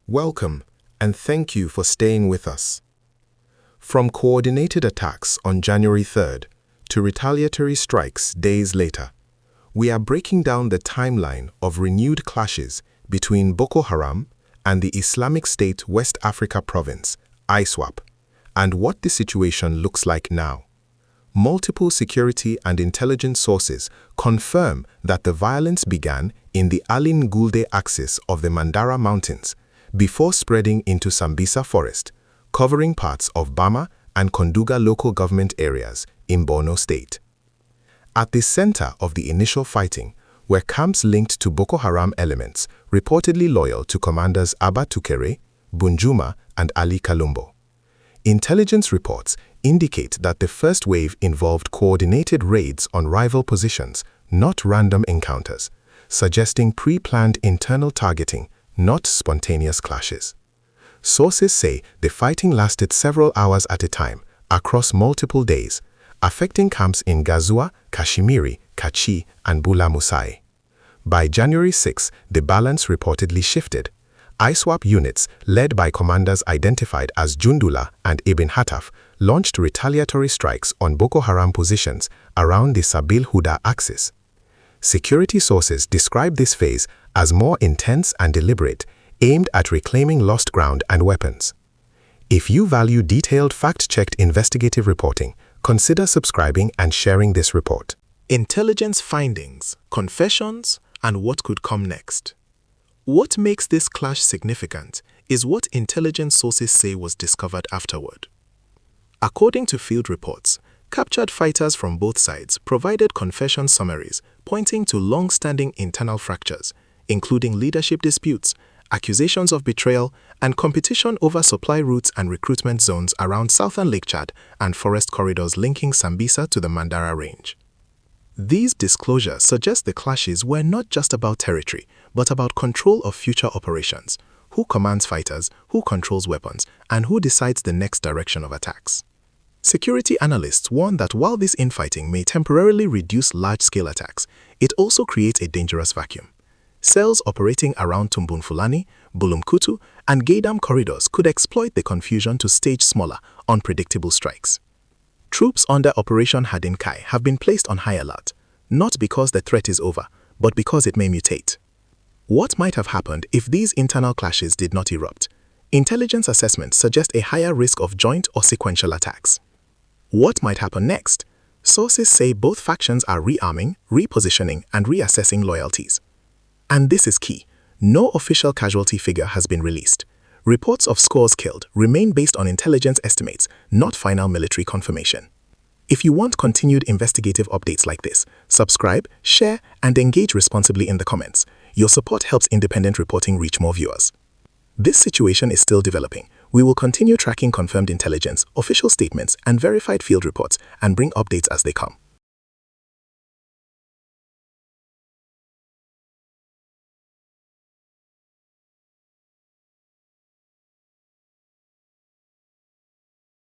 Welcome, and thank you for staying with us. From coordinated attacks on January 3rd to retaliatory strikes days later, we are breaking down the timeline of renewed clashes between Boko Haram and the Islamic State West Africa Province, ISWAP, and what the situation looks like now. Multiple security and intelligence sources confirm that the violence began in the Alin Gulde axis of the Mandara Mountains before spreading into Sambisa Forest, covering parts of Bama and Konduga local government areas in Borno State. At the center of the initial fighting were camps linked to Boko Haram elements reportedly loyal to commanders Abba Tukere, Bunjuma, and Ali Kalumbo. Intelligence reports indicate that the first wave involved coordinated raids on rival positions, not random encounters, suggesting pre-planned internal targeting, not spontaneous clashes. Sources say the fighting lasted several hours at a time, across multiple days, affecting camps in Gazua, Kashmiri, Kachi, and Bula Musai. By January 6, the balance reportedly shifted. ISWAP units, led by commanders identified as Jundula and Ibn Hataf, launched retaliatory strikes on Boko Haram positions around the Sabil Huda axis. Security sources describe this phase as more intense and deliberate, aimed at reclaiming lost ground and weapons. If you value detailed fact-checked investigative reporting, consider subscribing and sharing this report. Intelligence findings, confessions, and what could come next. What makes this clash significant is what intelligence sources say was discovered afterward. According to field reports, captured fighters from both sides provided confession summaries pointing to long-standing internal fractures, including leadership disputes, accusations of betrayal, and competition over supply routes and recruitment zones around southern Lake Chad and forest corridors linking Sambisa to the Mandara Range. These disclosures suggest the clashes were not just about territory, but about control of future operations, who commands fighters, who controls weapons, and who decides the next direction of attacks. Security analysts warn that while this infighting may temporarily reduce large-scale attacks, it also creates a dangerous vacuum. Cells operating around Tumbunfulani, Bulumkutu, and Gaidam corridors could exploit the confusion to stage smaller, unpredictable strikes. Troops under Operation HADIN KAI have been placed on high alert, not because the threat is over, but because it may mutate. What might have happened if these internal clashes did not erupt? Intelligence assessments suggest a higher risk of joint or sequential attacks. What might happen next? Sources say both factions are rearming, repositioning, and reassessing loyalties. And this is key. No official casualty figure has been released. Reports of scores killed remain based on intelligence estimates, not final military confirmation. If you want continued investigative updates like this, subscribe, share, and engage responsibly in the comments. Your support helps independent reporting reach more viewers. This situation is still developing. We will continue tracking confirmed intelligence, official statements, and verified field reports and bring updates as they come.